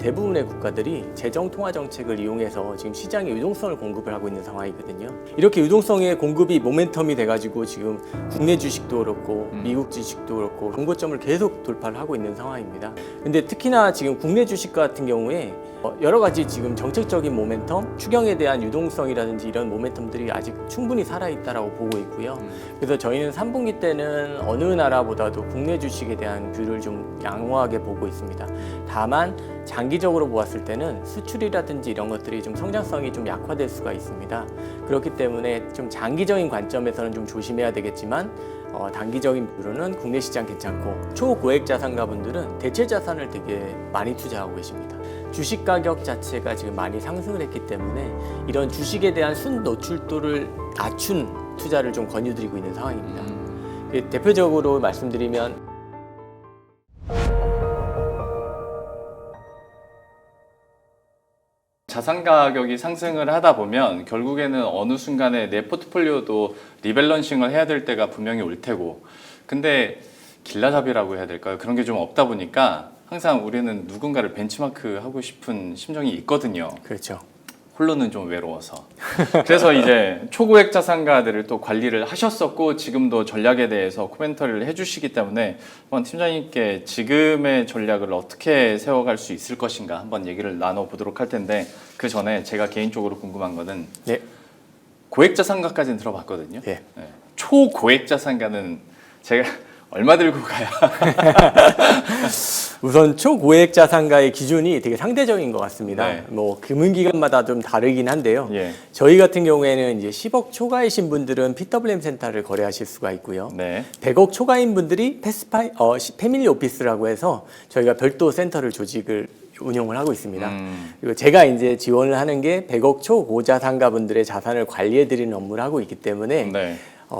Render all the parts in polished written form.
대부분의 국가들이 재정 통화 정책을 이용해서 지금 시장에 유동성을 공급을 하고 있는 상황이거든요. 이렇게 유동성의 공급이 모멘텀이 돼가지고 지금 국내 주식도 그렇고 미국 주식도 그렇고 정고점을 계속 돌파를 하고 있는 상황입니다. 근데 특히나 지금 국내 주식 같은 경우에 여러 가지 지금 정책적인 모멘텀, 추경에 대한 유동성이라든지 이런 모멘텀들이 아직 충분히 살아있다라고 보고 있고요. 그래서 저희는 3분기 때는 어느 나라보다도 국내 주식에 대한 뷰를 좀 양호하게 보고 있습니다. 다만 장기적으로 보았을 때는 수출이라든지 이런 것들이 좀 성장성이 좀 약화될 수가 있습니다. 그렇기 때문에 좀 장기적인 관점에서는 좀 조심해야 되겠지만 단기적인 뷰로는 국내 시장 괜찮고 초고액 자산가분들은 대체 자산을 되게 많이 투자하고 계십니다. 주식 가격 자체가 지금 많이 상승을 했기 때문에 이런 주식에 대한 순 노출도를 낮춘 투자를 좀 권유드리고 있는 상황입니다. 대표적으로 말씀드리면 자산 가격이 상승을 하다 보면 결국에는 어느 순간에 내 포트폴리오도 리밸런싱을 해야 될 때가 분명히 올 테고, 근데 길라잡이라고 해야 될까요? 그런 게 좀 없다 보니까 항상 우리는 누군가를 벤치마크 하고 싶은 심정이 있거든요. 그렇죠. 홀로는 좀 외로워서. 그래서 이제 초고액 자산가들을 또 관리를 하셨었고 지금도 전략에 대해서 코멘터리를 해주시기 때문에 한번 팀장님께 지금의 전략을 어떻게 세워갈 수 있을 것인가 한번 얘기를 나눠보도록 할 텐데, 그 전에 제가 개인적으로 궁금한 거는 네. 고액 자산가까지는 들어봤거든요. 네. 네. 초고액 자산가는 제가 얼마 들고 가야? 우선 초고액 자산가의 기준이 되게 상대적인 것 같습니다. 네. 뭐 금융기관마다 좀 다르긴 한데요. 예. 저희 같은 경우에는 이제 10억 초과이신 분들은 PWM 센터를 거래하실 수가 있고요. 네. 100억 초과인 분들이 패밀리 오피스라고 해서 저희가 별도 센터를 조직을 운영을 하고 있습니다. 그리고 제가 이제 지원을 하는 게 100억 초고자산가 분들의 자산을 관리해드리는 업무를 하고 있기 때문에 네.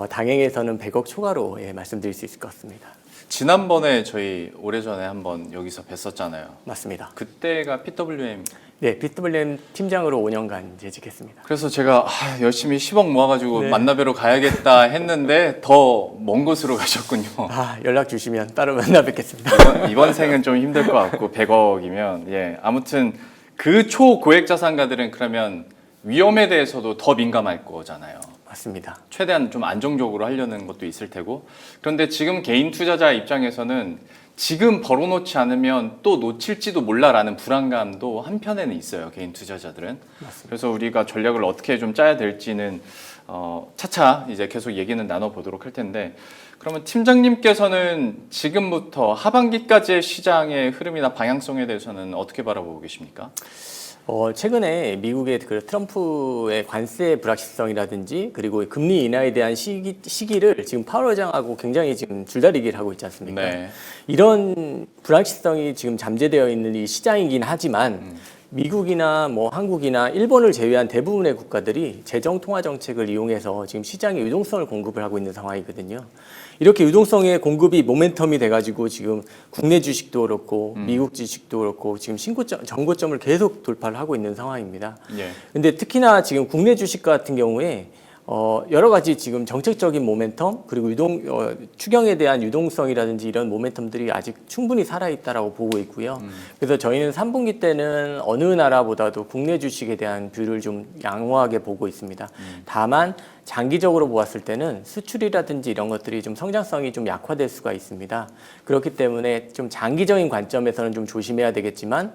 당행에서는 100억 초과로 말씀드릴 수 있을 것 같습니다. 지난번에 저희 오래전에 한번 여기서 뵀었잖아요. 맞습니다. 그때가 PWM. 네, PWM 팀장으로 5년간 재직했습니다. 그래서 제가 열심히 10억 모아가지고 네. 만나뵈러 가야겠다 했는데 더 먼 곳으로 가셨군요. 연락 주시면 따로 만나 뵙겠습니다. 이번 생은 좀 힘들 것 같고 100억이면 예, 아무튼 그 초고액 자산가들은 그러면 위험에 대해서도 더 민감할 거잖아요. 맞습니다. 최대한 좀 안정적으로 하려는 것도 있을 테고, 그런데 지금 개인 투자자 입장에서는 지금 벌어놓지 않으면 또 놓칠지도 몰라라는 불안감도 한편에는 있어요, 개인 투자자들은. 맞습니다. 그래서 우리가 전략을 어떻게 좀 짜야 될지는 차차 이제 계속 얘기는 나눠보도록 할 텐데, 그러면 팀장님께서는 지금부터 하반기까지의 시장의 흐름이나 방향성에 대해서는 어떻게 바라보고 계십니까? 최근에 미국의 그 트럼프의 관세 불확실성이라든지 그리고 금리 인하에 대한 시기를 지금 파월 의장하고 굉장히 지금 줄다리기를 하고 있지 않습니까? 네. 이런 불확실성이 지금 잠재되어 있는 이 시장이긴 하지만 미국이나 뭐 한국이나 일본을 제외한 대부분의 국가들이 재정 통화 정책을 이용해서 지금 시장에 유동성을 공급을 하고 있는 상황이거든요. 이렇게 유동성의 공급이 모멘텀이 돼가지고 지금 국내 주식도 그렇고 미국 주식도 그렇고 지금 정고점을 계속 돌파를 하고 있는 상황입니다. 예. 근데 특히나 지금 국내 주식 같은 경우에 여러 가지 지금 정책적인 모멘텀 그리고 추경에 대한 유동성이라든지 이런 모멘텀들이 아직 충분히 살아있다라고 보고 있고요. 그래서 저희는 3분기 때는 어느 나라보다도 국내 주식에 대한 뷰를 좀 양호하게 보고 있습니다. 다만 장기적으로 보았을 때는 수출이라든지 이런 것들이 좀 성장성이 좀 약화될 수가 있습니다. 그렇기 때문에 좀 장기적인 관점에서는 좀 조심해야 되겠지만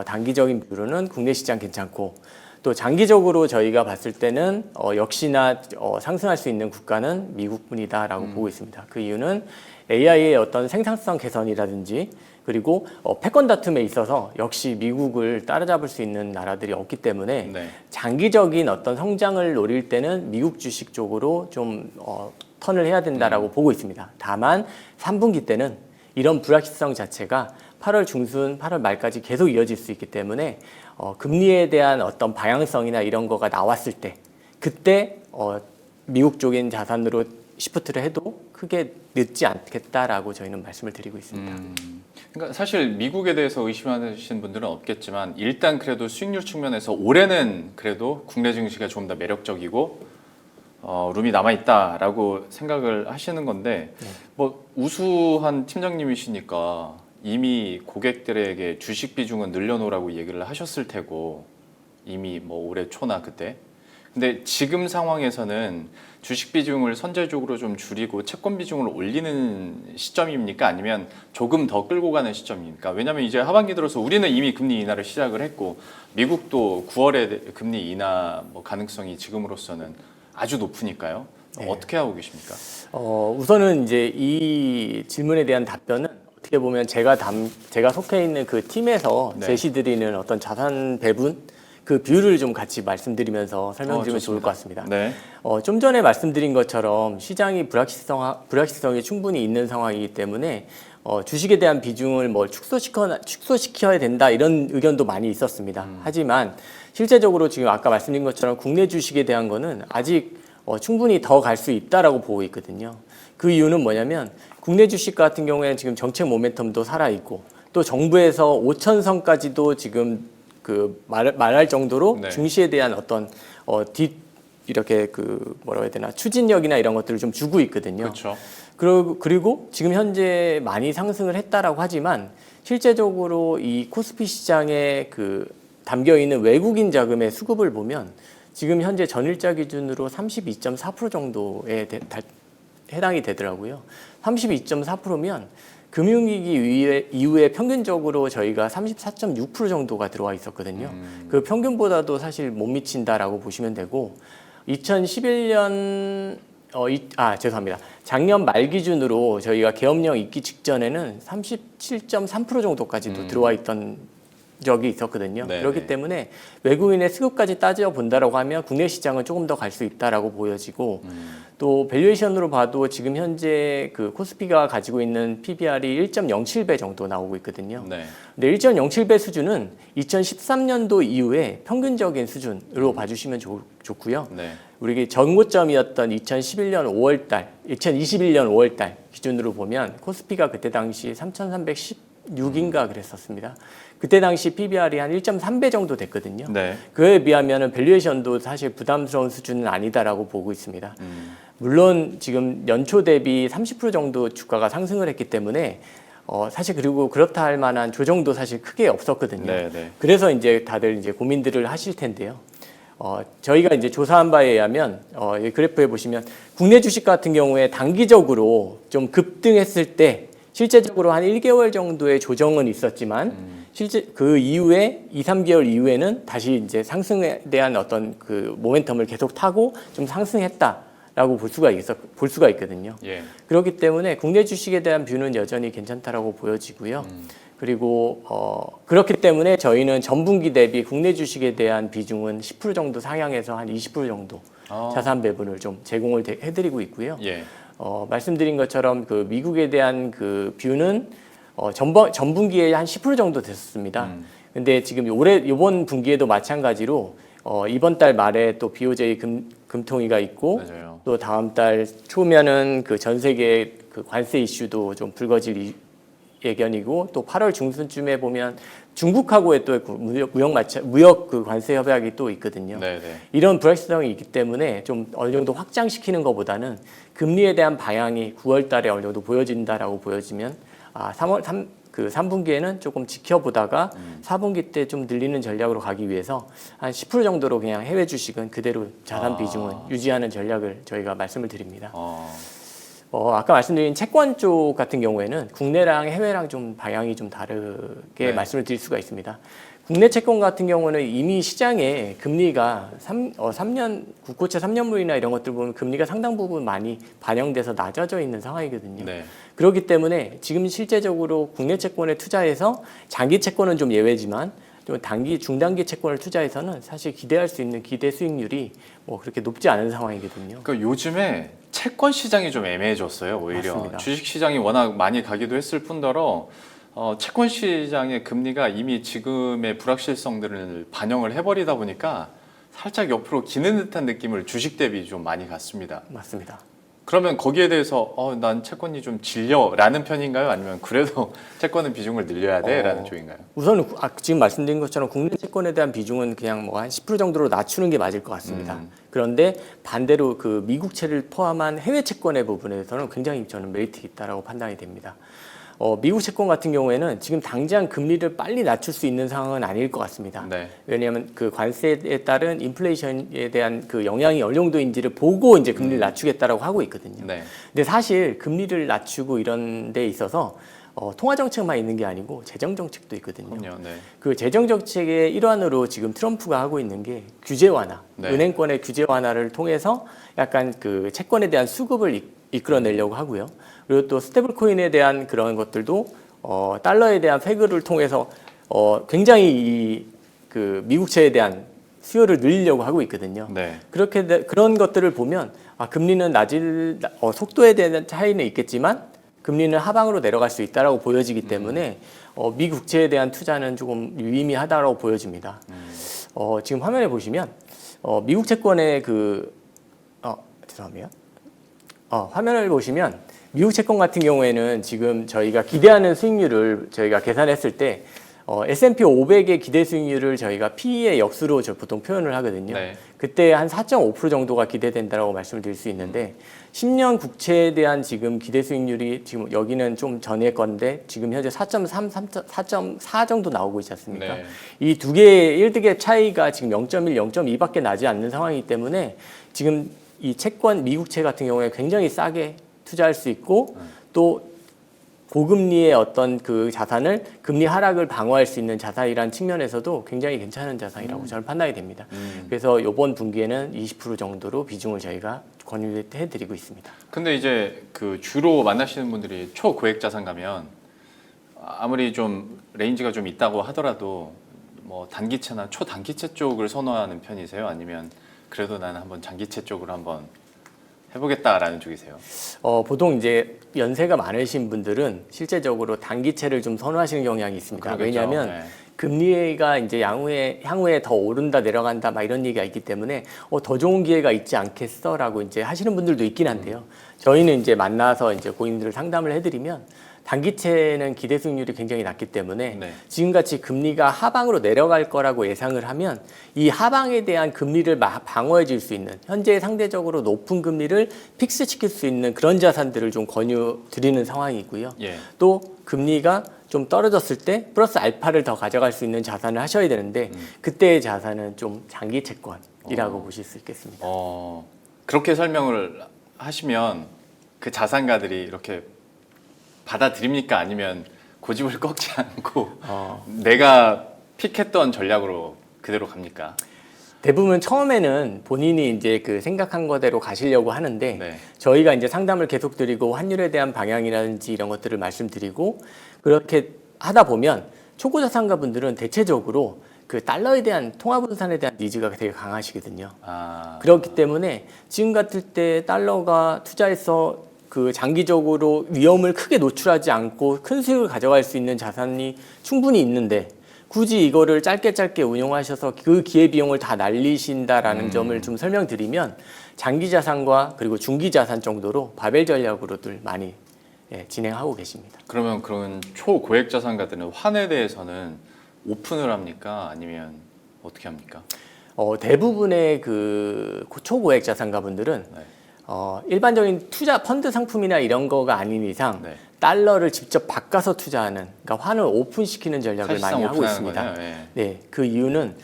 단기적인 뷰로는 국내 시장 괜찮고, 또 장기적으로 저희가 봤을 때는 역시나 상승할 수 있는 국가는 미국뿐이다라고 보고 있습니다. 그 이유는 AI의 어떤 생산성 개선이라든지 그리고 패권 다툼에 있어서 역시 미국을 따라잡을 수 있는 나라들이 없기 때문에 네. 장기적인 어떤 성장을 노릴 때는 미국 주식 쪽으로 좀 턴을 해야 된다라고 보고 있습니다. 다만 3분기 때는 이런 불확실성 자체가 8월 중순, 8월 말까지 계속 이어질 수 있기 때문에 금리에 대한 어떤 방향성이나 이런 거가 나왔을 때 그때 미국 쪽인 자산으로 시프트를 해도 크게 늦지 않겠다라고 저희는 말씀을 드리고 있습니다. 그러니까 사실 미국에 대해서 의심하시는 분들은 없겠지만 일단 그래도 수익률 측면에서 올해는 그래도 국내 증시가 조금 더 매력적이고 룸이 남아있다라고 생각을 하시는 건데 뭐 우수한 팀장님이시니까 이미 고객들에게 주식 비중은 늘려놓으라고 얘기를 하셨을 테고 이미 뭐 올해 초나 그때. 근데 지금 상황에서는 주식 비중을 선제적으로 좀 줄이고 채권 비중을 올리는 시점입니까? 아니면 조금 더 끌고 가는 시점입니까? 왜냐하면 이제 하반기 들어서 우리는 이미 금리 인하를 시작을 했고 미국도 9월에 금리 인하 뭐 가능성이 지금으로서는 아주 높으니까요. 네. 어떻게 하고 계십니까? 우선은 이제 이 질문에 대한 답변은 어떻게 보면 제가 속해 있는 그 팀에서 네. 제시드리는 어떤 자산 배분 그 비율을 좀 같이 말씀드리면서 설명드리면 좋을 것 같습니다. 네. 좀 전에 말씀드린 것처럼 시장이 불확실성이 충분히 있는 상황이기 때문에 주식에 대한 비중을 뭐 축소시켜야 된다 이런 의견도 많이 있었습니다. 하지만 실제적으로 지금 아까 말씀드린 것처럼 국내 주식에 대한 거는 아직 충분히 더 갈 수 있다라고 보고 있거든요. 그 이유는 뭐냐면 국내 주식 같은 경우에는 지금 정책 모멘텀도 살아 있고 또 정부에서 5천선까지도 지금 그 말할 정도로 네. 증시에 대한 어떤 이렇게 그 뭐라고 해야 되나 추진력이나 이런 것들을 좀 주고 있거든요. 그렇죠. 그리고 지금 현재 많이 상승을 했다라고 하지만 실제적으로 이 코스피 시장에 그 담겨 있는 외국인 자금의 수급을 보면 지금 현재 전일자 기준으로 32.4% 정도에 해당이 되더라고요. 32.4%면 금융위기 이후에 평균적으로 저희가 34.6% 정도가 들어와 있었거든요. 그 평균보다도 사실 못 미친다라고 보시면 되고 2011년 죄송합니다. 작년 말 기준으로 저희가 계엄령 있기 직전에는 37.3% 정도까지도 들어와 있던 적이 있었거든요. 네네. 그렇기 때문에 외국인의 수급까지 따져 본다라고 하면 국내 시장은 조금 더 갈 수 있다라고 보여지고 또 밸류에이션으로 봐도 지금 현재 그 코스피가 가지고 있는 PBR이 1.07배 정도 나오고 있거든요. 네. 근데 1.07배 수준은 2013년도 이후에 평균적인 수준으로 봐주시면 좋고요. 네. 우리 전고점이었던 2021년 5월달 기준으로 보면 코스피가 그때 당시 3,316인가 그랬었습니다. 그때 당시 PBR이 한 1.3배 정도 됐거든요. 네. 그에 비하면 밸류에이션도 사실 부담스러운 수준은 아니다라고 보고 있습니다. 물론 지금 연초 대비 30% 정도 주가가 상승을 했기 때문에 사실 그리고 그렇다 할 만한 조정도 사실 크게 없었거든요. 네, 네. 그래서 이제 다들 이제 고민들을 하실 텐데요. 저희가 이제 조사한 바에 의하면 이 그래프에 보시면 국내 주식 같은 경우에 단기적으로 좀 급등했을 때 실제적으로 한 1개월 정도의 조정은 있었지만 실제 그 이후에 2, 3개월 이후에는 다시 이제 상승에 대한 어떤 그 모멘텀을 계속 타고 좀 상승했다라고 볼 수가 있거든요. 예. 그렇기 때문에 국내 주식에 대한 뷰는 여전히 괜찮다라고 보여지고요. 그리고 그렇기 때문에 저희는 전분기 대비 국내 주식에 대한 비중은 10% 정도 상향해서 한 20% 정도 자산 배분을 좀 제공을 해드리고 있고요. 예. 말씀드린 것처럼 그 미국에 대한 그 뷰는 전분기에 한 10% 정도 됐었습니다. 근데 지금 이번 분기에도 마찬가지로 이번 달 말에 또 BOJ 금통위가 있고 맞아요. 또 다음 달 초면은 그 전 세계 그 관세 이슈도 좀 불거질 예견이고 또 8월 중순쯤에 보면 중국하고의 또 무역 그 관세 협약이 또 있거든요. 네네. 이런 불확실성이 있기 때문에 좀 어느 정도 확장시키는 것보다는 금리에 대한 방향이 9월 달에 어느 정도 보여진다라고 보여지면 3분기에는 조금 지켜보다가 4분기 때 좀 늘리는 전략으로 가기 위해서 한 10% 정도로 그냥 해외 주식은 그대로 자산 비중을 유지하는 전략을 저희가 말씀을 드립니다. 아까 말씀드린 채권 쪽 같은 경우에는 국내랑 해외랑 좀 방향이 좀 다르게 네. 말씀을 드릴 수가 있습니다. 국내 채권 같은 경우는 이미 시장에 금리가 3년 국고채 3년물이나 이런 것들 보면 금리가 상당 부분 많이 반영돼서 낮아져 있는 상황이거든요. 네. 그렇기 때문에 지금 실제적으로 국내 채권에 투자해서 장기 채권은 좀 예외지만 좀 중단기 채권을 투자해서는 사실 기대할 수 있는 기대 수익률이 뭐 그렇게 높지 않은 상황이거든요. 그러니까 요즘에 채권 시장이 좀 애매해졌어요. 오히려 맞습니다. 주식 시장이 워낙 많이 가기도 했을 뿐더러 채권 시장의 금리가 이미 지금의 불확실성들을 반영을 해버리다 보니까 살짝 옆으로 기는 듯한 느낌을 주식 대비 좀 많이 갖습니다. 맞습니다. 그러면 거기에 대해서 난 채권이 좀 질려라는 편인가요? 아니면 그래도 채권은 비중을 늘려야 돼라는 쪽인가요? 우선 지금 말씀드린 것처럼 국내 채권에 대한 비중은 그냥 뭐 한 10% 정도로 낮추는 게 맞을 것 같습니다. 그런데 반대로 그 미국채를 포함한 해외 채권의 부분에서는 굉장히 저는 메리트 있다라고 판단이 됩니다. 미국 채권 같은 경우에는 지금 당장 금리를 빨리 낮출 수 있는 상황은 아닐 것 같습니다. 네. 왜냐하면 그 관세에 따른 인플레이션에 대한 그 영향이 어느 정도인지를 보고 이제 금리를 낮추겠다라고 하고 있거든요. 네. 근데 사실 금리를 낮추고 이런 데 있어서 통화 정책만 있는 게 아니고 재정 정책도 있거든요. 그럼요. 네. 그 재정 정책의 일환으로 지금 트럼프가 하고 있는 게 규제 완화, 네. 은행권의 규제 완화를 통해서 약간 그 채권에 대한 수급을 이끌어내려고 하고요. 그리고 또 스테이블 코인에 대한 그런 것들도 달러에 대한 페그를 통해서 굉장히 그 미국채에 대한 수요를 늘리려고 하고 있거든요. 네. 그런 것들을 보면 금리는 낮을 속도에 대한 차이는 있겠지만 금리는 하방으로 내려갈 수 있다라고 보여지기 때문에 미 국채에 대한 투자는 조금 유의미하다라고 보여집니다. 지금 화면에 보시면 미국 채권의 죄송합니다. 화면을 보시면 미국 채권 같은 경우에는 지금 저희가 기대하는 수익률을 저희가 계산했을 때 S&P 500의 기대 수익률을 저희가 PE의 역수로 보통 표현을 하거든요. 네. 그때 한 4.5% 정도가 기대된다라고 말씀을 드릴 수 있는데 10년 국채에 대한 지금 기대 수익률이 지금 여기는 좀 전에 건데 지금 현재 4.3, 4.4 정도 나오고 있지 않습니까? 네. 이 두 개의 일드갭 차이가 지금 0.1, 0.2밖에 나지 않는 상황이기 때문에 지금 이 채권 미국채 같은 경우에 굉장히 싸게 투자할 수 있고 또 고금리의 어떤 그 자산을 금리 하락을 방어할 수 있는 자산이라는 측면에서도 굉장히 괜찮은 자산이라고 저는 판단이 됩니다. 그래서 이번 분기에는 20% 정도로 비중을 저희가 권유해드리고 있습니다. 근데 이제 그 주로 만나시는 분들이 초고액 자산 가면 아무리 좀 레인지가 좀 있다고 하더라도 뭐 단기채나 초단기채 쪽을 선호하는 편이세요? 아니면 그래도 나는 한번 장기채 쪽으로 한번 해보겠다라는 쪽이세요? 보통 이제 연세가 많으신 분들은 실제적으로 단기채를 좀 선호하시는 경향이 있습니다. 그러겠죠. 왜냐하면 네. 금리가 이제 향후에 더 오른다 내려간다 막 이런 얘기가 있기 때문에 더 좋은 기회가 있지 않겠어라고 이제 하시는 분들도 있긴 한데요. 저희는 이제 만나서 이제 고객님들을 상담을 해드리면 단기채는 기대 수익률이 굉장히 낮기 때문에 네. 지금같이 금리가 하방으로 내려갈 거라고 예상을 하면 이 하방에 대한 금리를 방어해 줄 수 있는 현재 상대적으로 높은 금리를 픽스시킬 수 있는 그런 자산들을 좀 권유 드리는 상황이고요. 예. 또 금리가 좀 떨어졌을 때 플러스 알파를 더 가져갈 수 있는 자산을 하셔야 되는데 그때의 자산은 좀 장기 채권이라고 보실 수 있겠습니다. 그렇게 설명을 하시면 그 자산가들이 이렇게 받아들입니까? 아니면 고집을 꺾지 않고 내가 픽했던 전략으로 그대로 갑니까? 대부분 처음에는 본인이 이제 그 생각한 거대로 가시려고 하는데 네. 저희가 이제 상담을 계속 드리고 환율에 대한 방향이라든지 이런 것들을 말씀드리고 그렇게 하다 보면 초보 자산가 분들은 대체적으로 그 달러에 대한 통화 분산에 대한 니즈가 되게 강하시거든요. 그렇기 때문에 지금 같을 때 달러가 투자해서 그 장기적으로 위험을 크게 노출하지 않고 큰 수익을 가져갈 수 있는 자산이 충분히 있는데 굳이 이거를 짧게 운용하셔서 그 기회비용을 다 날리신다라는 점을 좀 설명드리면 장기 자산과 그리고 중기 자산 정도로 바벨 전략으로들 많이 진행하고 계십니다. 그러면 그런 초고액 자산가들은 환에 대해서는 오픈을 합니까? 아니면 어떻게 합니까? 대부분의 그 초고액 자산가분들은 네. 일반적인 투자 펀드 상품이나 이런 거가 아닌 이상 네. 달러를 직접 바꿔서 투자하는 그러니까 환을 오픈시키는 전략을 많이 하고 있습니다. 네, 그 이유는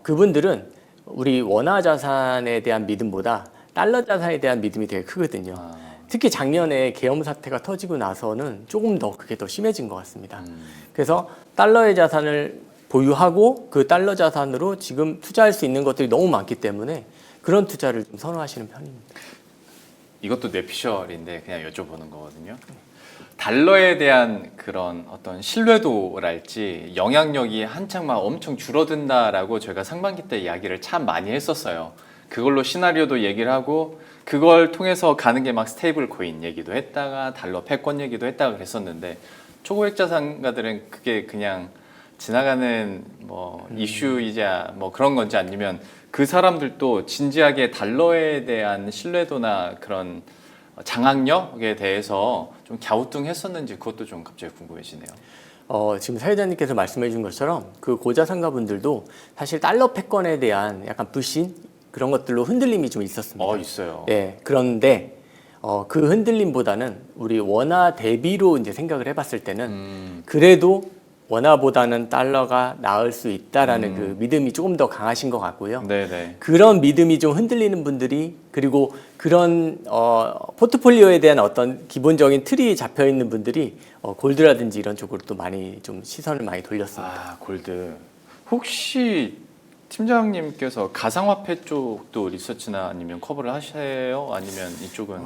그분들은 우리 원화 자산에 대한 믿음보다 달러 자산에 대한 믿음이 되게 크거든요. 특히 작년에 계엄 사태가 터지고 나서는 조금 더 그게 더 심해진 것 같습니다. 그래서 달러의 자산을 보유하고 그 달러 자산으로 지금 투자할 수 있는 것들이 너무 많기 때문에 그런 투자를 좀 선호하시는 편입니다. 이것도 뇌피셜인데 그냥 여쭤보는 거거든요. 달러에 대한 그런 어떤 신뢰도랄지 영향력이 한창 막 엄청 줄어든다라고 저희가 상반기 때 이야기를 참 많이 했었어요. 그걸로 시나리오도 얘기를 하고 그걸 통해서 가는 게 막 스테이블 코인 얘기도 했다가 달러 패권 얘기도 했다가 그랬었는데 초고액 자산가들은 그게 그냥 지나가는 뭐 이슈이자 뭐 그런 건지 아니면 그 사람들도 진지하게 달러에 대한 신뢰도나 그런 장악력에 대해서 좀 갸우뚱했었는지 그것도 좀 갑자기 궁금해지네요. 지금 사회자님께서 말씀해 주신 것처럼 그 고자산가분들도 사실 달러 패권에 대한 약간 불신 그런 것들로 흔들림이 좀 있었습니다. 있어요. 네, 그런데 그 흔들림보다는 우리 원화 대비로 이제 생각을 해봤을 때는 그래도 원화보다는 달러가 나을 수 있다라는 그 믿음이 조금 더 강하신 것 같고요. 네네. 그런 믿음이 좀 흔들리는 분들이 그리고 그런 포트폴리오에 대한 어떤 기본적인 틀이 잡혀 있는 분들이 골드라든지 이런 쪽으로 또 많이 좀 시선을 많이 돌렸습니다. 아, 골드. 혹시 팀장님께서 가상화폐 쪽도 리서치나 아니면 커버를 하세요? 아니면 이쪽은?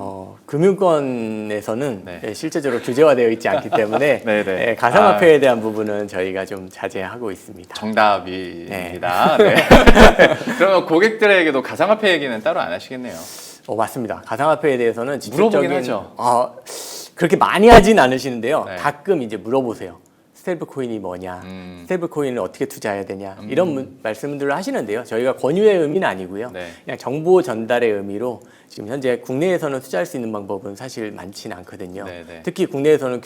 금융권에서는 네. 실제적으로 규제화되어 있지 않기 때문에 네네. 가상화폐에 대한 부분은 저희가 좀 자제하고 있습니다. 정답입니다. 네. 그러면 고객들에게도 가상화폐 얘기는 따로 안 하시겠네요. 맞습니다. 가상화폐에 대해서는 물어보긴 하죠. 그렇게 많이 하진 않으시는데요. 네. 가끔 이제 물어보세요. 스테이블 코인이 뭐냐, 스테이블 코인을 어떻게 투자해야 되냐 이런 말씀들을 하시는데요. 저희가 권유의 의미는 아니고요. 네. 그냥 정보 전달의 의미로 지금 현재 국내에서는 투자할 수 있는 방법은 사실 많지는 않거든요. 네, 네. 특히 국내에서는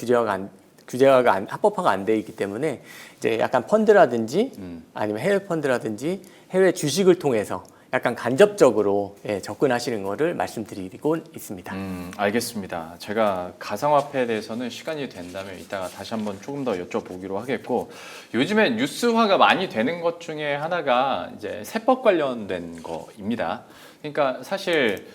합법화가 안 돼 있기 때문에 이제 약간 펀드라든지 아니면 해외 펀드라든지 해외 주식을 통해서 약간 간접적으로 접근하시는 거를 말씀드리고 있습니다. 알겠습니다. 제가 가상화폐에 대해서는 시간이 된다면 이따가 다시 한번 조금 더 여쭤보기로 하겠고, 요즘에 뉴스화가 많이 되는 것 중에 하나가 이제 세법 관련된 거입니다. 그러니까 사실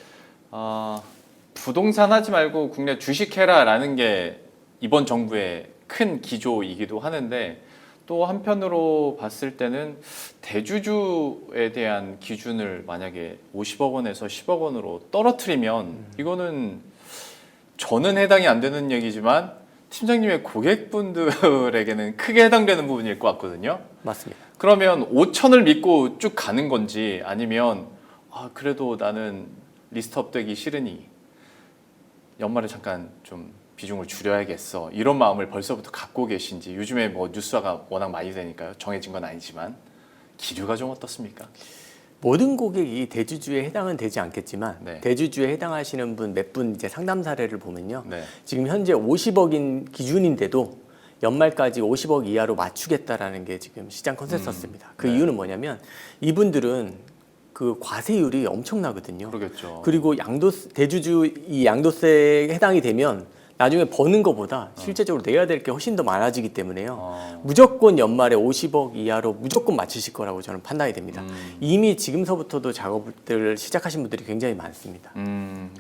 부동산 하지 말고 국내 주식해라라는 게 이번 정부의 큰 기조이기도 하는데, 또 한편으로 봤을 때는 대주주에 대한 기준을 만약에 50억 원에서 10억 원으로 떨어뜨리면 이거는 저는 해당이 안 되는 얘기지만 팀장님의 고객분들에게는 크게 해당되는 부분일 것 같거든요. 맞습니다. 그러면 5천을 믿고 쭉 가는 건지 아니면 그래도 나는 리스트업 되기 싫으니 연말에 잠깐 좀 비중을 줄여야겠어, 이런 마음을 벌써부터 갖고 계신지. 요즘에 뭐 뉴스화가 워낙 많이 되니까요. 정해진 건 아니지만 기류가 좀 어떻습니까? 모든 고객이 대주주에 해당은 되지 않겠지만 네. 대주주에 해당하시는 분 몇 분 이제 상담 사례를 보면요. 네. 지금 현재 50억인 기준인데도 연말까지 50억 이하로 맞추겠다라는 게 지금 시장 컨센서스입니다. 그 네. 이유는 뭐냐면 이분들은 그 과세율이 엄청나거든요. 그러겠죠. 그리고 대주주 이 양도세에 해당이 되면 나중에 버는 것보다 실제적으로 내야 될 게 훨씬 더 많아지기 때문에요. 무조건 연말에 50억 이하로 무조건 맞추실 거라고 저는 판단이 됩니다. 이미 지금서부터도 작업들을 시작하신 분들이 굉장히 많습니다.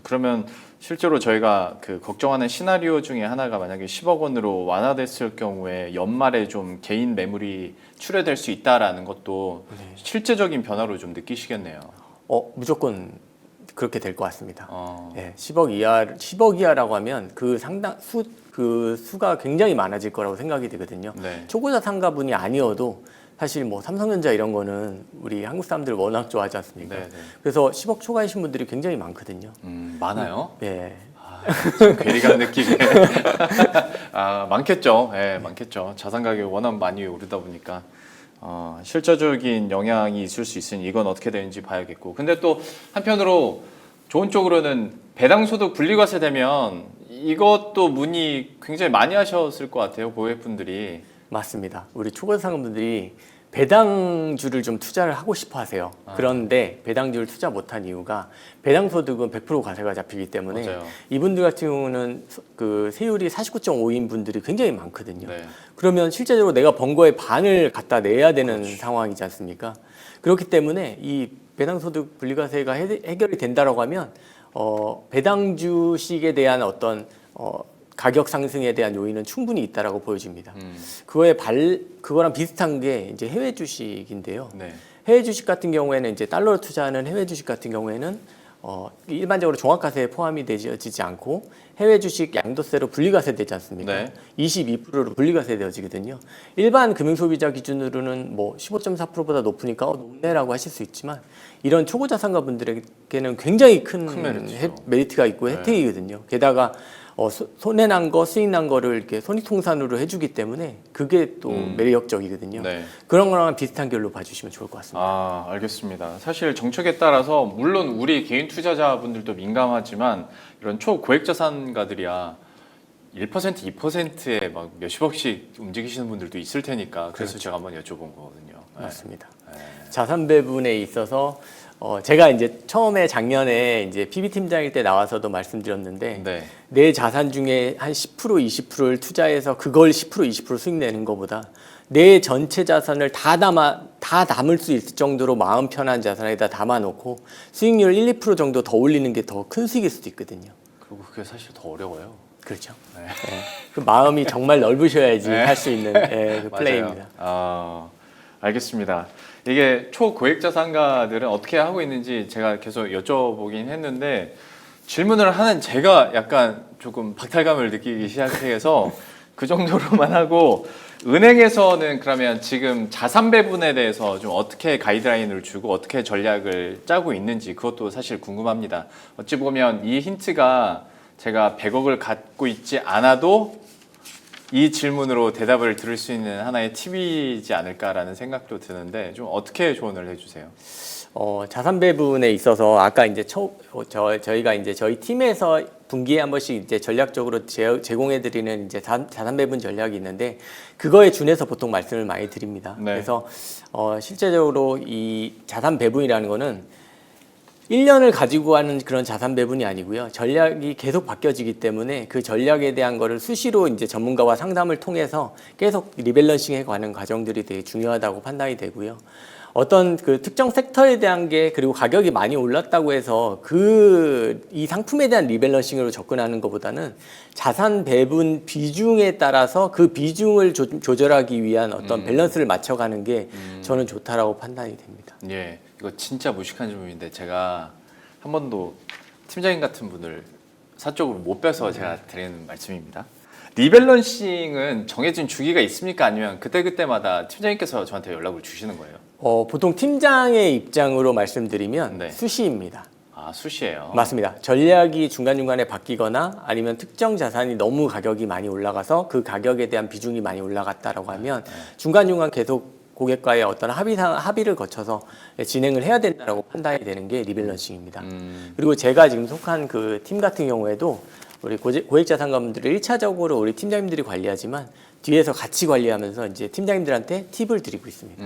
그러면 실제로 저희가 그 걱정하는 시나리오 중에 하나가 만약에 10억 원으로 완화됐을 경우에 연말에 좀 개인 매물이 출회될 수 있다라는 것도 실제적인 변화로 좀 느끼시겠네요. 무조건 그렇게 될 것 같습니다. 10억 이하라고 하면 그 수가 굉장히 많아질 거라고 생각이 되거든요. 네. 초보자 상가분이 아니어도 사실 뭐 삼성전자 이런 거는 우리 한국 사람들 워낙 좋아하지 않습니까? 네, 네. 그래서 10억 초과이신 분들이 굉장히 많거든요. 많아요? 네. 좀 괴리감 느끼게. 많겠죠. 많겠죠. 자산 가격이 워낙 많이 오르다 보니까 실질적인 영향이 있을 수 있으니 이건 어떻게 되는지 봐야겠고. 근데 또 한편으로 좋은 쪽으로는 배당소득 분리과세 되면 이것도 문의 굉장히 많이 하셨을 것 같아요, 고객분들이. 맞습니다. 우리 초보자 상가분들이 배당주를 좀 투자를 하고 싶어 하세요. 그런데 배당주를 투자 못한 이유가 배당소득은 100% 과세가 잡히기 때문에 맞아요. 이분들 같은 경우는 그 세율이 49.5인 분들이 굉장히 많거든요. 네. 그러면 실제적으로 내가 번 거의 반을 갖다 내야 되는 상황이지 않습니까? 그렇기 때문에 이 배당소득 분리과세가 해결이 된다라고 하면 배당주식에 대한 어떤 가격 상승에 대한 요인은 충분히 있다라고 보여집니다. 그거랑 비슷한 게 이제 해외 주식인데요. 네. 해외 주식 같은 경우에는 이제 달러로 투자하는 해외 주식 같은 경우에는 일반적으로 종합과세에 포함이 되지 않고 해외 주식 양도세로 분리과세 되지 않습니까? 네. 22%로 분리과세 되어지거든요. 일반 금융소비자 기준으로는 뭐 15.4%보다 높으니까 높네라고 하실 수 있지만 이런 초보자 상가분들에게는 굉장히 큰 메리트가 있고 혜택이거든요. 게다가 손해난 거, 수익 난 거를 이렇게 손익통산으로 해주기 때문에 그게 또 매력적이거든요. 네. 그런 거랑 비슷한 결로 봐주시면 좋을 것 같습니다. 알겠습니다. 사실 정책에 따라서 물론 우리 개인 투자자분들도 민감하지만 이런 초고액 자산가들이야 1%, 2%에 막 몇십억씩 움직이시는 분들도 있을 테니까 그래서 제가 한번 여쭤본 거거든요. 맞습니다. 자산 배분에 있어서 제가 이제 처음에 작년에 이제 PB 팀장일 때 나와서도 말씀드렸는데 네. 내 자산 중에 한 10% 20%를 투자해서 그걸 10% 20% 수익 내는 것보다 내 전체 자산을 다 담을 수 있을 정도로 마음 편한 자산에다 담아놓고 수익률 1, 2% 정도 더 올리는 게 더 큰 수익일 수도 있거든요. 그리고 그게 사실 더 어려워요. 그렇죠. 네. 예. 그 마음이 정말 넓으셔야지 네. 할 수 있는 그 맞아요. 플레이입니다. 알겠습니다. 이게 초고액 자산가들은 어떻게 하고 있는지 제가 계속 여쭤보긴 했는데 질문을 하는 제가 약간 조금 박탈감을 느끼기 시작해서 그 정도로만 하고 은행에서는 그러면 지금 자산 배분에 대해서 좀 어떻게 가이드라인을 주고 어떻게 전략을 짜고 있는지 그것도 사실 궁금합니다. 어찌 보면 이 힌트가 제가 100억을 갖고 있지 않아도 이 질문으로 대답을 들을 수 있는 하나의 팁이지 않을까라는 생각도 드는데 좀 어떻게 조언을 해주세요? 자산 배분에 있어서 아까 이제 저희가 이제 저희 팀에서 분기에 한 번씩 이제 전략적으로 제공해 드리는 이제 자산 배분 전략이 있는데 그거에 준해서 보통 말씀을 많이 드립니다. 네. 그래서 실제적으로 이 자산 배분이라는 거는 1년을 가지고 하는 그런 자산 배분이 아니고요. 전략이 계속 바뀌어지기 때문에 그 전략에 대한 거를 수시로 이제 전문가와 상담을 통해서 계속 리밸런싱해 가는 과정들이 되게 중요하다고 판단이 되고요. 어떤 그 특정 섹터에 대한 게 그리고 가격이 많이 올랐다고 해서 이 상품에 대한 리밸런싱으로 접근하는 것보다는 자산 배분 비중에 따라서 그 비중을 조절하기 위한 어떤 밸런스를 맞춰가는 게 저는 좋다라고 판단이 됩니다. 예, 이거 진짜 무식한 질문인데 제가 한 번도 팀장님 같은 분을 사적으로 못 뵈서 제가 드리는 말씀입니다. 리밸런싱은 정해진 주기가 있습니까? 아니면 그때그때마다 팀장님께서 저한테 연락을 주시는 거예요? 보통 팀장의 입장으로 말씀드리면 네. 수시입니다. 아, 수시예요. 맞습니다. 전략이 중간중간에 바뀌거나 아니면 특정 자산이 너무 가격이 많이 올라가서 그 가격에 대한 비중이 많이 올라갔다라고 하면 중간중간 계속 고객과의 어떤 합의를 거쳐서 진행을 해야 된다고 판단이 되는 게 리밸런싱입니다. 그리고 제가 지금 속한 그 팀 같은 경우에도 우리 고액 자산가분들을 1차적으로 우리 팀장님들이 관리하지만 뒤에서 같이 관리하면서 이제 팀장님들한테 팁을 드리고 있습니다.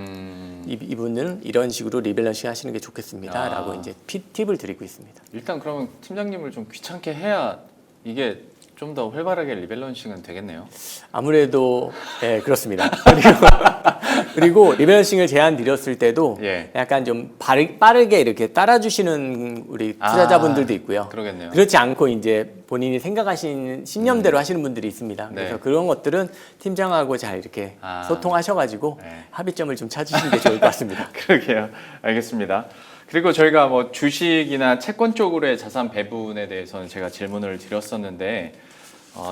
이분은 이런 식으로 리밸런싱 하시는 게 좋겠습니다라고 이제 팁을 드리고 있습니다. 일단 그러면 팀장님을 좀 귀찮게 해야 이게 좀 더 활발하게 리밸런싱은 되겠네요. 아무래도 예, 그렇습니다. 그리고 리밸런싱을 제안 드렸을 때도 예. 약간 좀 빠르게 이렇게 따라주시는 우리 투자자분들도 있고요. 그러겠네요. 그렇지 않고 이제 본인이 생각하신 신념대로 하시는 분들이 있습니다. 네. 그래서 그런 것들은 팀장하고 잘 이렇게 소통하셔가지고 네. 합의점을 좀 찾으시는 게 좋을 것 같습니다. 그러게요. 알겠습니다. 그리고 저희가 뭐 주식이나 채권 쪽으로의 자산 배분에 대해서는 제가 질문을 드렸었는데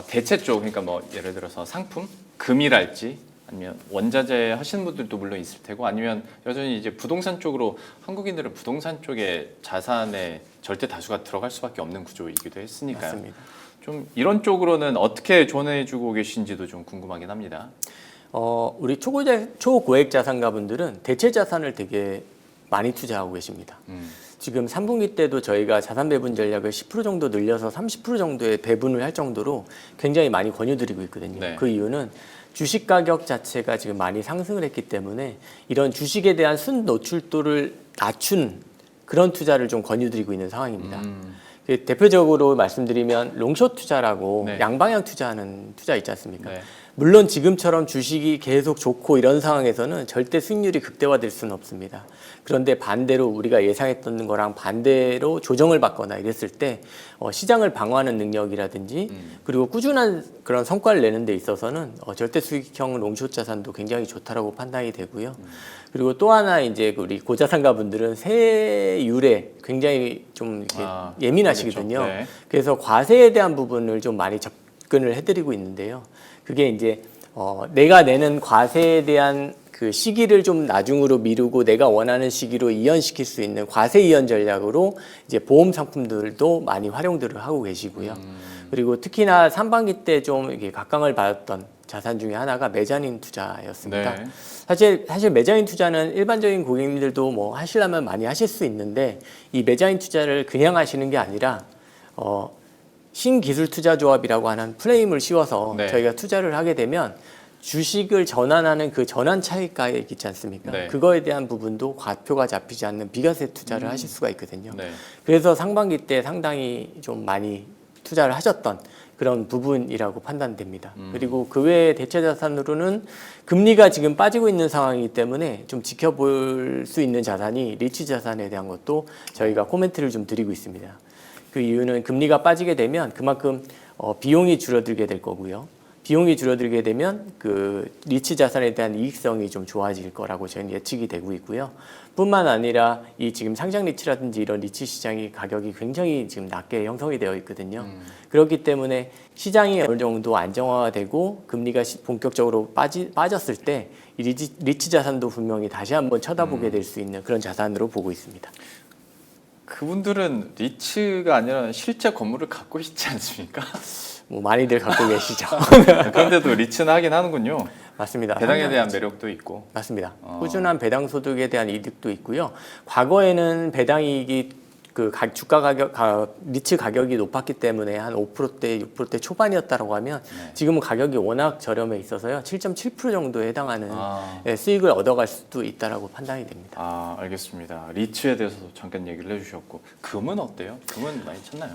대체 쪽, 그러니까 뭐 예를 들어서 상품, 금이랄지 아니면 원자재 하시는 분들도 물론 있을 테고 아니면 여전히 이제 부동산 쪽으로 한국인들은 부동산 쪽에 자산의 절대 다수가 들어갈 수밖에 없는 구조이기도 했으니까요. 맞습니다. 좀 이런 쪽으로는 어떻게 조언해주고 계신지도 좀 궁금하긴 합니다. 우리 초고액 자산가분들은 대체 자산을 되게 많이 투자하고 계십니다. 지금 3분기 때도 저희가 자산 배분 전략을 10% 정도 늘려서 30% 정도의 배분을 할 정도로 굉장히 많이 권유드리고 있거든요. 네. 그 이유는 주식 가격 자체가 지금 많이 상승을 했기 때문에 이런 주식에 대한 순 노출도를 낮춘 그런 투자를 좀 권유드리고 있는 상황입니다. 대표적으로 말씀드리면 롱숏 투자라고 네. 양방향 투자하는 투자 있지 않습니까? 네. 물론 지금처럼 주식이 계속 좋고 이런 상황에서는 절대 수익률이 극대화될 수는 없습니다. 그런데 반대로 우리가 예상했던 거랑 반대로 조정을 받거나 이랬을 때 시장을 방어하는 능력이라든지 그리고 꾸준한 그런 성과를 내는 데 있어서는 절대 수익형 롱숏 자산도 굉장히 좋다라고 판단이 되고요. 그리고 또 하나 이제 우리 고자산가 분들은 세율에 굉장히 좀 이렇게 예민하시거든요. 그렇죠. 네. 그래서 과세에 대한 부분을 좀 많이 접근을 해드리고 있는데요. 그게 이제 내가 내는 과세에 대한 그 시기를 좀 나중으로 미루고 내가 원하는 시기로 이연시킬 수 있는 과세 이연 전략으로 이제 보험 상품들도 많이 활용들을 하고 계시고요. 그리고 특히나 상반기 때 좀 이게 각광을 받았던 자산 중에 하나가 메자닌 투자였습니다. 네. 사실 메자닌 투자는 일반적인 고객님들도 뭐 하시려면 많이 하실 수 있는데 이 메자닌 투자를 그냥 하시는 게 아니라 신기술 투자 조합이라고 하는 프레임을 씌워서 네. 저희가 투자를 하게 되면 주식을 전환하는 그 전환 차익가액 있지 않습니까? 네. 그거에 대한 부분도 과표가 잡히지 않는 비과세 투자를 하실 수가 있거든요. 네. 그래서 상반기 때 상당히 좀 많이 투자를 하셨던 그런 부분이라고 판단됩니다. 그리고 그 외에 대체 자산으로는 금리가 지금 빠지고 있는 상황이기 때문에 좀 지켜볼 수 있는 자산이 리츠 자산에 대한 것도 저희가 코멘트를 좀 드리고 있습니다. 그 이유는 금리가 빠지게 되면 그만큼 비용이 줄어들게 될 거고요. 비용이 줄어들게 되면 그 리츠 자산에 대한 이익성이 좀 좋아질 거라고 저희는 예측이 되고 있고요. 뿐만 아니라 이 지금 상장 리츠라든지 이런 리츠 시장이 가격이 굉장히 지금 낮게 형성이 되어 있거든요. 그렇기 때문에 시장이 어느 정도 안정화가 되고 금리가 본격적으로 빠졌을 때 이 리츠 자산도 분명히 다시 한번 쳐다보게 될 수 있는 그런 자산으로 보고 있습니다. 그분들은 리츠가 아니라 실제 건물을 갖고 있지 않습니까? 뭐 많이들 갖고 계시죠. 그런데도 리츠는 하긴 하는군요. 맞습니다. 배당에 대한 매력도 있고. 맞습니다. 꾸준한 배당 소득에 대한 이득도 있고요. 과거에는 배당 이익이 그 주가 가격, 리츠 가격이 높았기 때문에 한 5%대, 6%대 초반이었다라고 하면 지금은 가격이 워낙 저렴해 있어서요. 7.7% 정도에 해당하는 수익을 얻어갈 수도 있다라고 판단이 됩니다. 아, 알겠습니다. 리츠에 대해서도 잠깐 얘기를 해주셨고 금은 어때요? 금은 많이 쳤나요?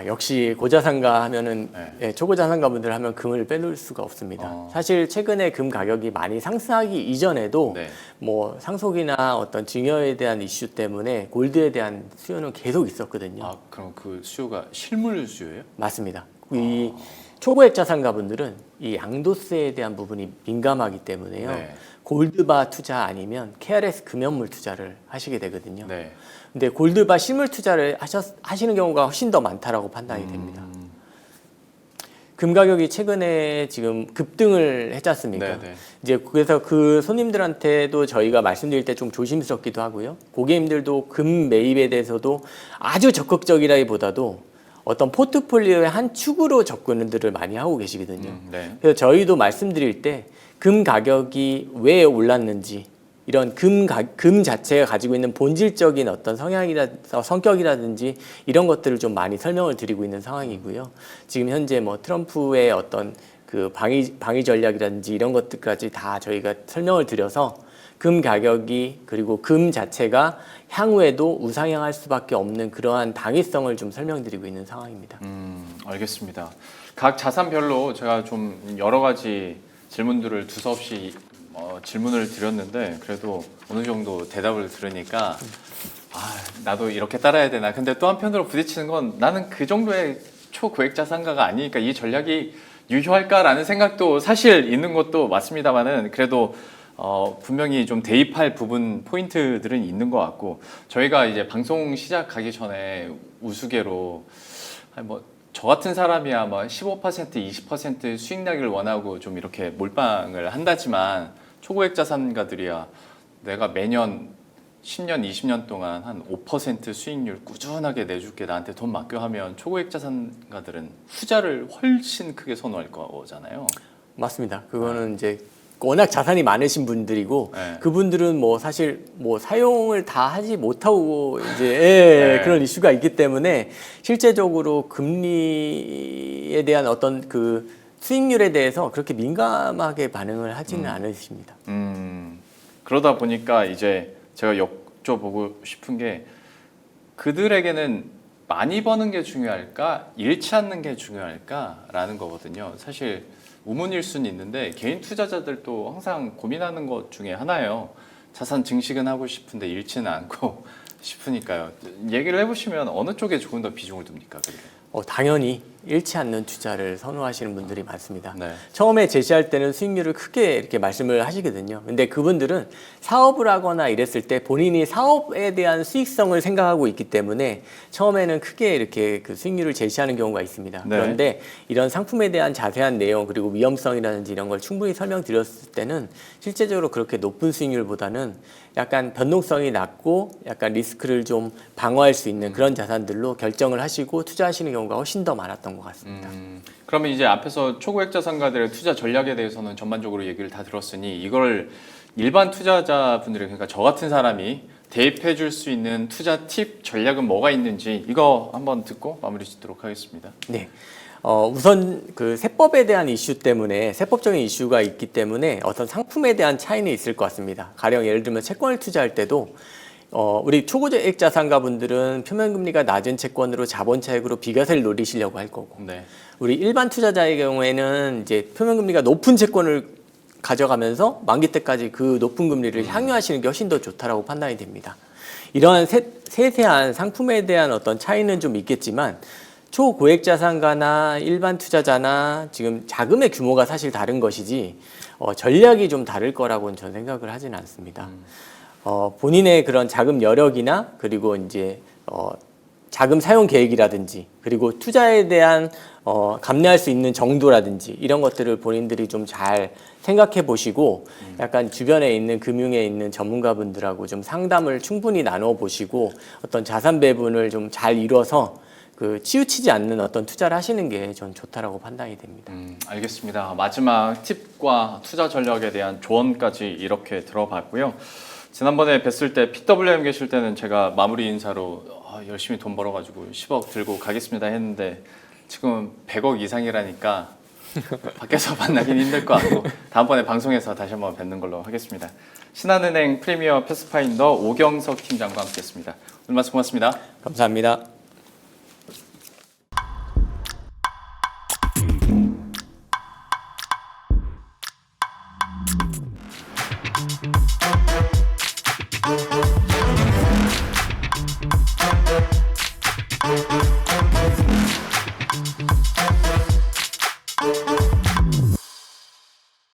역시 고자산가 하면은 네. 초고자산가 분들 하면 금을 빼놓을 수가 없습니다. 사실 최근에 금 가격이 많이 상승하기 이전에도 네. 뭐 상속이나 어떤 증여에 대한 이슈 때문에 골드에 대한 수요는 계속 있었거든요. 아, 그럼 그 수요가 실물 수요예요? 맞습니다. 이 초고액 자산가분들은 이 양도세에 대한 부분이 민감하기 때문에요. 네. 골드바 투자 아니면 KRS 금연물 투자를 하시게 되거든요. 네. 근데 골드바 실물 투자를 하시는 경우가 훨씬 더 많다라고 판단이 됩니다. 금 가격이 최근에 지금 급등을 했지 않습니까? 네, 네. 이제 그래서 그 손님들한테도 저희가 말씀드릴 때 좀 조심스럽기도 하고요. 고객님들도 금 매입에 대해서도 아주 적극적이라기보다도 어떤 포트폴리오의 한 축으로 접근들을 많이 하고 계시거든요. 네. 그래서 저희도 말씀드릴 때 금 가격이 왜 올랐는지 이런 금 자체가 가지고 있는 본질적인 어떤 성격이라든지 이런 것들을 좀 많이 설명을 드리고 있는 상황이고요. 지금 현재 뭐 트럼프의 어떤 그 방위 전략이라든지 이런 것들까지 다 저희가 설명을 드려서 금 가격이 그리고 금 자체가 향후에도 우상향할 수밖에 없는 그러한 당위성을 좀 설명드리고 있는 상황입니다. 알겠습니다. 각 자산별로 제가 좀 여러 가지 질문들을 두서없이 질문을 드렸는데 그래도 어느 정도 대답을 들으니까 나도 이렇게 따라야 되나. 근데 또 한편으로 부딪히는 건 나는 그 정도의 초고액 자산가가 아니니까 이 전략이 유효할까라는 생각도 사실 있는 것도 맞습니다만은 그래도 분명히 좀 대입할 부분 포인트들은 있는 것 같고 저희가 이제 방송 시작하기 전에 우스개로 저 같은 사람이야 뭐 15% 20% 수익 나기를 원하고 좀 이렇게 몰빵을 한다지만 초고액 자산가들이야 내가 매년 10년 20년 동안 한 5% 수익률 꾸준하게 내줄게 나한테 돈 맡겨 하면 초고액 자산가들은 후자를 훨씬 크게 선호할 거잖아요. 맞습니다. 그거는 이제 워낙 자산이 많으신 분들이고 네. 그분들은 뭐 사실 뭐 사용을 다 하지 못하고 이제 그런 이슈가 있기 때문에 실제적으로 금리에 대한 어떤 그 수익률에 대해서 그렇게 민감하게 반응을 하지는 않으십니다. 그러다 보니까 이제 제가 여쭤보고 싶은 게 그들에게는 많이 버는 게 중요할까 잃지 않는 게 중요할까라는 거거든요. 사실 우문일 수는 있는데 개인 투자자들도 항상 고민하는 것 중에 하나예요. 자산 증식은 하고 싶은데 잃지는 않고 싶으니까요. 얘기를 해보시면 어느 쪽에 조금 더 비중을 둡니까? 그렇게? 당연히 잃지 않는 투자를 선호하시는 분들이 많습니다. 네. 처음에 제시할 때는 수익률을 크게 이렇게 말씀을 하시거든요. 근데 그분들은 사업을 하거나 이랬을 때 본인이 사업에 대한 수익성을 생각하고 있기 때문에 처음에는 크게 이렇게 그 수익률을 제시하는 경우가 있습니다. 네. 그런데 이런 상품에 대한 자세한 내용 그리고 위험성이라든지 이런 걸 충분히 설명드렸을 때는 실제적으로 그렇게 높은 수익률보다는 약간 변동성이 낮고 약간 리스크를 좀 방어할 수 있는 그런 자산들로 결정을 하시고 투자하시는 경우가 훨씬 더 많았던 것 같습니다. 그러면 이제 앞에서 초고액 자산가들의 투자 전략에 대해서는 전반적으로 얘기를 다 들었으니 이걸 일반 투자자분들이 그러니까 저 같은 사람이 대입해 줄 수 있는 투자 팁 전략은 뭐가 있는지 이거 한번 듣고 마무리 짓도록 하겠습니다. 네. 우선 그 세법에 대한 이슈 때문에 세법적인 이슈가 있기 때문에 어떤 상품에 대한 차이는 있을 것 같습니다. 가령 예를 들면 채권을 투자할 때도 우리 초고액 자산가분들은 표면금리가 낮은 채권으로 자본 차익으로 비과세를 노리시려고 할 거고, 네. 우리 일반 투자자의 경우에는 이제 표면금리가 높은 채권을 가져가면서 만기 때까지 그 높은 금리를 향유하시는 게 훨씬 더 좋다라고 판단이 됩니다. 이러한 세세한 상품에 대한 어떤 차이는 좀 있겠지만 초고액 자산가나 일반 투자자나 지금 자금의 규모가 사실 다른 것이지 전략이 좀 다를 거라고는 저는 생각을 하지는 않습니다. 본인의 그런 자금 여력이나 그리고 이제 자금 사용 계획이라든지 그리고 투자에 대한 감내할 수 있는 정도라든지 이런 것들을 본인들이 좀 잘 생각해 보시고 약간 주변에 있는 금융에 있는 전문가분들하고 좀 상담을 충분히 나눠 보시고 어떤 자산 배분을 좀 잘 이뤄서 그 치우치지 않는 어떤 투자를 하시는 게 전 좋다라고 판단이 됩니다. 알겠습니다. 마지막 팁과 투자 전략에 대한 조언까지 이렇게 들어봤고요. 지난번에 뵀을 때 PWM 계실 때는 제가 마무리 인사로 열심히 돈 벌어가지고 10억 들고 가겠습니다 했는데 지금 100억 이상이라니까 밖에서 만나긴 힘들 것 같고 다음번에 방송에서 다시 한번 뵙는 걸로 하겠습니다. 신한은행 프리미어 패스파인더 오경석 팀장과 함께했습니다. 오늘 말씀 고맙습니다. 감사합니다. Thank you.